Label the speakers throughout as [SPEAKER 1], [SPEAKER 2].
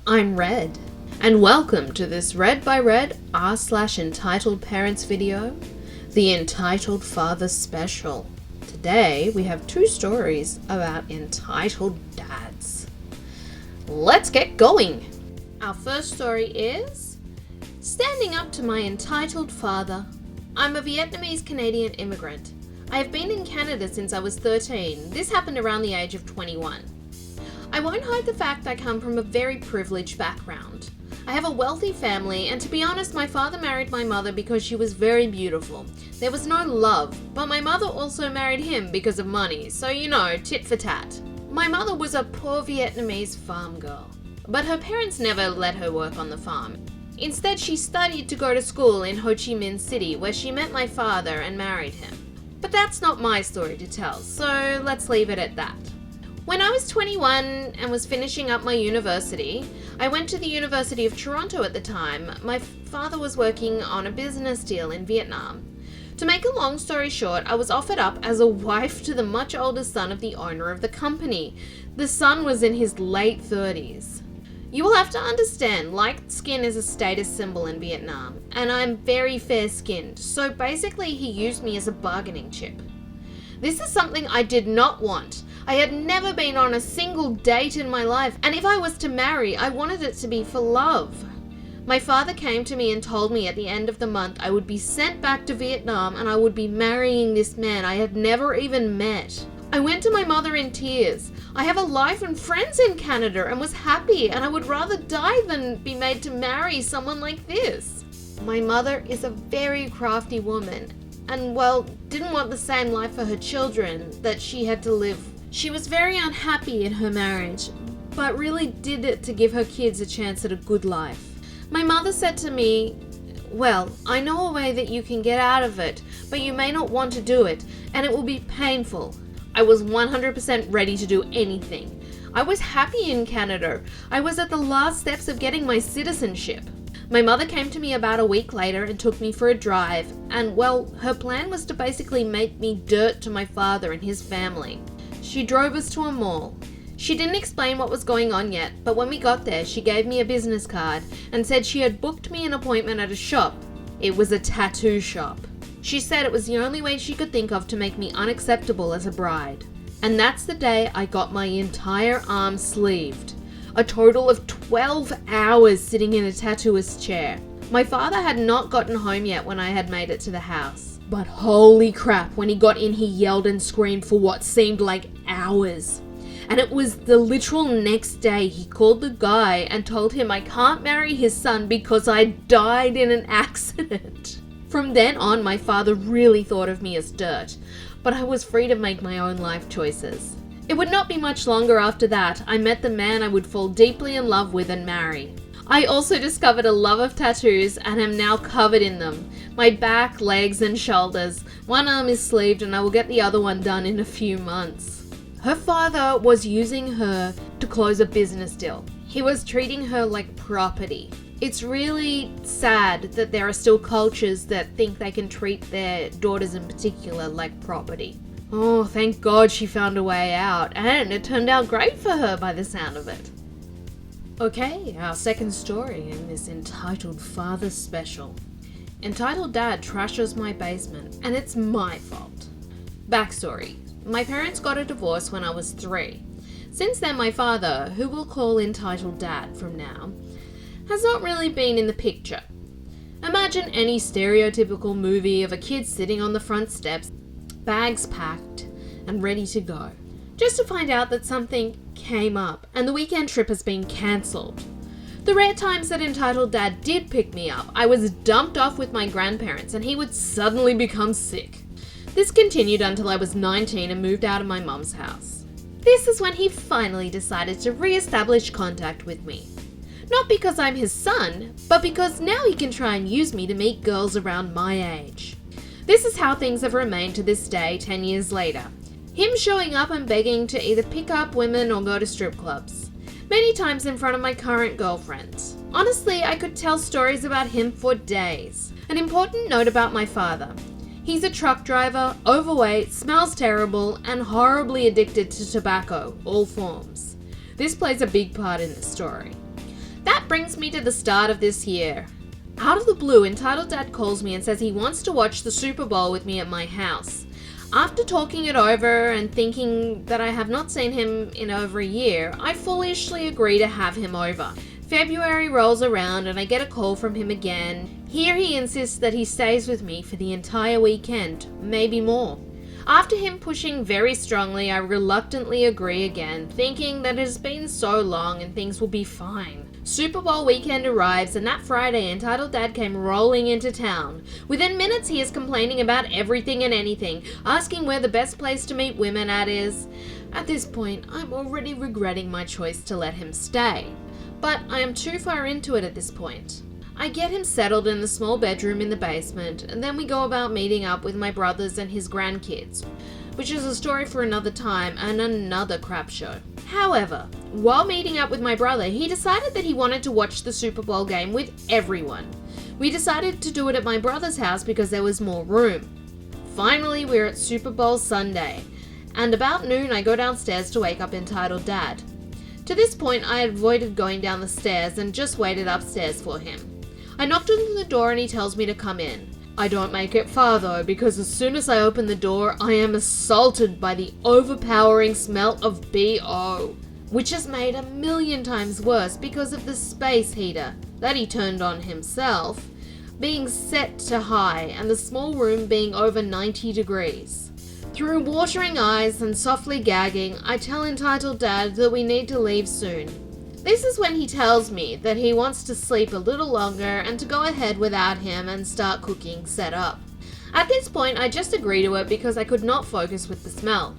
[SPEAKER 1] I'm Red, and welcome to this Red by Red r/entitled parents video, the Entitled Father Special. Today we have two stories about entitled dads. Let's get going! Our first story is Standing Up to My Entitled Father. I'm a Vietnamese Canadian immigrant. I have been in Canada since I was 13. This happened around the age of 21. I won't hide the fact I come from a very privileged background. I have a wealthy family, and to be honest, my father married my mother because she was very beautiful. There was no love, but my mother also married him because of money, so tit for tat. My mother was a poor Vietnamese farm girl, but her parents never let her work on the farm. Instead, she studied to go to school in Ho Chi Minh City, where she met my father and married him. But that's not my story to tell, so let's leave it at that. When I was 21 and was finishing up my university, I went to the University of Toronto at the time. My father was working on a business deal in Vietnam. To make a long story short, I was offered up as a wife to the much older son of the owner of the company. The son was in his late 30s. You will have to understand, light skin is a status symbol in Vietnam, and I'm very fair-skinned, so basically he used me as a bargaining chip. This is something I did not want. I had never been on a single date in my life, and if I was to marry, I wanted it to be for love. My father came to me and told me at the end of the month I would be sent back to Vietnam and I would be marrying this man I had never even met. I went to my mother in tears. I have a life and friends in Canada and was happy, and I would rather die than be made to marry someone like this. My mother is a very crafty woman and, didn't want the same life for her children that she had to live. She was very unhappy in her marriage, but really did it to give her kids a chance at a good life. My mother said to me, I know a way that you can get out of it, but you may not want to do it, and it will be painful. I was 100% ready to do anything. I was happy in Canada. I was at the last steps of getting my citizenship. My mother came to me about a week later and took me for a drive, and her plan was to basically make me dirt to my father and his family. She drove us to a mall. She didn't explain what was going on yet, but when we got there, she gave me a business card and said she had booked me an appointment at a shop. It was a tattoo shop. She said it was the only way she could think of to make me unacceptable as a bride. And that's the day I got my entire arm sleeved. A total of 12 hours sitting in a tattooist's chair. My father had not gotten home yet when I had made it to the house. But holy crap, when he got in, he yelled and screamed for what seemed like hours. And it was the literal next day he called the guy and told him I can't marry his son because I died in an accident. From then on, my father really thought of me as dirt, but I was free to make my own life choices. It would not be much longer after that I met the man I would fall deeply in love with and marry. I also discovered a love of tattoos and am now covered in them. My back, legs and shoulders. One arm is sleeved and I will get the other one done in a few months. Her father was using her to close a business deal. He was treating her like property. It's really sad that there are still cultures that think they can treat their daughters in particular like property. Oh, thank God she found a way out, and it turned out great for her by the sound of it. Okay, our second story in this Entitled Father Special. Entitled Dad trashes my basement, and it's my fault. Backstory. My parents got a divorce when I was 3. Since then, my father, who we'll call Entitled Dad from now, has not really been in the picture. Imagine any stereotypical movie of a kid sitting on the front steps, bags packed, and ready to go, just to find out that something came up and the weekend trip has been cancelled. The rare times that Entitled Dad did pick me up, I was dumped off with my grandparents and he would suddenly become sick. This continued until I was 19 and moved out of my mum's house. This is when he finally decided to re-establish contact with me. Not because I'm his son, but because now he can try and use me to meet girls around my age. This is how things have remained to this day 10 years later. Him showing up and begging to either pick up women or go to strip clubs. Many times in front of my current girlfriends. Honestly, I could tell stories about him for days. An important note about my father. He's a truck driver, overweight, smells terrible, and horribly addicted to tobacco, all forms. This plays a big part in the story. That brings me to the start of this year. Out of the blue, Entitled Dad calls me and says he wants to watch the Super Bowl with me at my house. After talking it over and thinking that I have not seen him in over a year, I foolishly agree to have him over. February rolls around and I get a call from him again. Here he insists that he stays with me for the entire weekend, maybe more. After him pushing very strongly, I reluctantly agree again, thinking that it has been so long and things will be fine. Super Bowl weekend arrives, and that Friday, Entitled Dad came rolling into town. Within minutes, he is complaining about everything and anything, asking where the best place to meet women at is. At this point, I'm already regretting my choice to let him stay. But I am too far into it at this point. I get him settled in the small bedroom in the basement, and then we go about meeting up with my brothers and his grandkids, which is a story for another time and another crap show. However, while meeting up with my brother, he decided that he wanted to watch the Super Bowl game with everyone. We decided to do it at my brother's house because there was more room. Finally, we're at Super Bowl Sunday, and about noon I go downstairs to wake up Entitled Dad. To this point, I avoided going down the stairs and just waited upstairs for him. I knocked on the door and he tells me to come in. I don't make it far though, because as soon as I open the door, I am assaulted by the overpowering smell of BO, which is made a million times worse because of the space heater that he turned on himself being set to high and the small room being over 90 degrees. Through watering eyes and softly gagging, I tell Entitled Dad that we need to leave soon. This is when he tells me that he wants to sleep a little longer and to go ahead without him and start cooking set up. At this point, I just agree to it because I could not focus with the smell.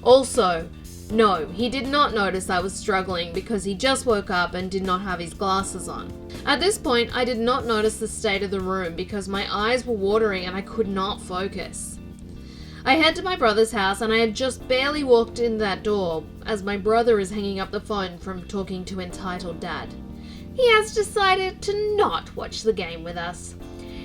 [SPEAKER 1] Also, no, he did not notice I was struggling because he just woke up and did not have his glasses on. At this point, I did not notice the state of the room because my eyes were watering and I could not focus. I head to my brother's house and I had just barely walked in that door as my brother is hanging up the phone from talking to Entitled Dad. He has decided to not watch the game with us.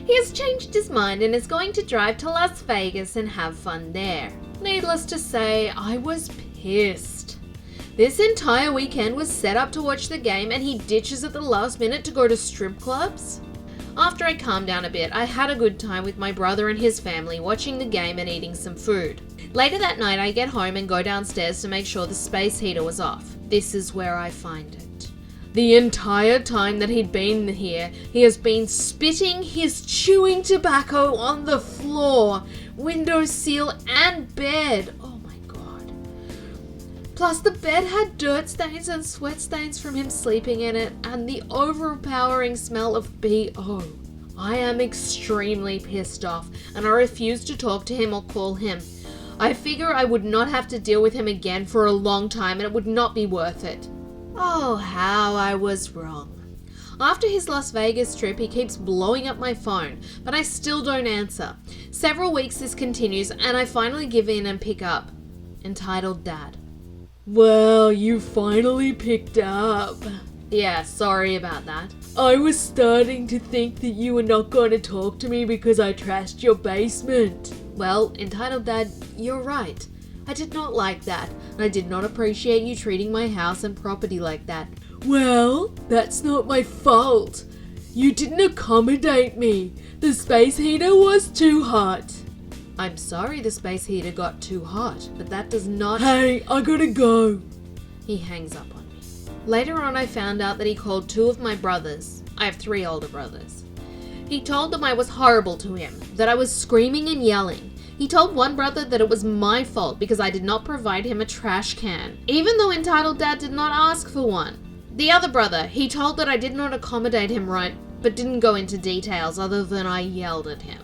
[SPEAKER 1] He has changed his mind and is going to drive to Las Vegas and have fun there. Needless to say, I was pissed. This entire weekend was set up to watch the game and he ditches at the last minute to go to strip clubs? After I calmed down a bit, I had a good time with my brother and his family watching the game and eating some food. Later that night, I get home and go downstairs to make sure the space heater was off. This is where I find it. The entire time that he'd been here, he has been spitting his chewing tobacco on the floor, windowsill and bed. Oh my god. Plus the bed had dirt stains and sweat stains from him sleeping in it and the overpowering smell of BO. I am extremely pissed off and I refuse to talk to him or call him. I figure I would not have to deal with him again for a long time and it would not be worth it. Oh, how I was wrong. After his Las Vegas trip, he keeps blowing up my phone, but I still don't answer. Several weeks this continues and I finally give in and pick up. Entitled Dad. Well, you finally picked up. Yeah, sorry about that. I was starting to think that you were not going to talk to me because I trashed your basement. Well, Entitled Dad, you're right. I did not like that, and I did not appreciate you treating my house and property like that. Well, that's not my fault. You didn't accommodate me. The space heater was too hot. I'm sorry the space heater got too hot, but that does not— Hey, I gotta go. He hangs up on me. Later on, I found out that he called two of my brothers. I have 3 older brothers. He told them I was horrible to him, that I was screaming and yelling. He told one brother that it was my fault because I did not provide him a trash can, even though Entitled Dad did not ask for one. The other brother, he told that I did not accommodate him right, but didn't go into details other than I yelled at him.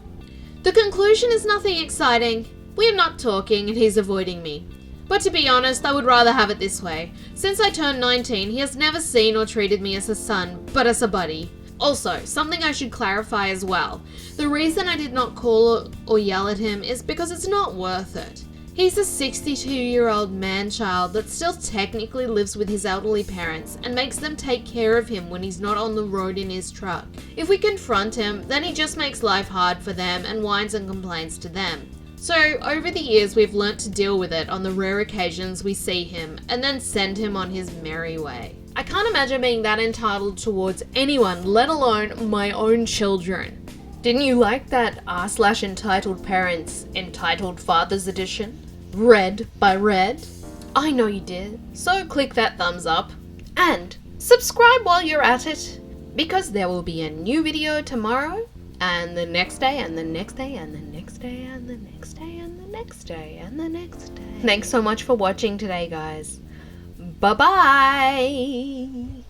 [SPEAKER 1] The conclusion is nothing exciting. We are not talking and he's avoiding me. But to be honest, I would rather have it this way. Since I turned 19, he has never seen or treated me as a son, but as a buddy. Also, something I should clarify as well. The reason I did not call or yell at him is because it's not worth it. He's a 62-year-old man-child that still technically lives with his elderly parents and makes them take care of him when he's not on the road in his truck. If we confront him, then he just makes life hard for them and whines and complains to them. So, over the years we've learnt to deal with it on the rare occasions we see him and then send him on his merry way. I can't imagine being that entitled towards anyone, let alone my own children. Didn't you like that r/entitled parents entitled fathers edition? Read by Red? I know you did. So click that thumbs up and subscribe while you're at it, because there will be a new video tomorrow and the next day and the next day and the next day and the next day and the next day and the next day. Thanks so much for watching today, guys. Bye-bye.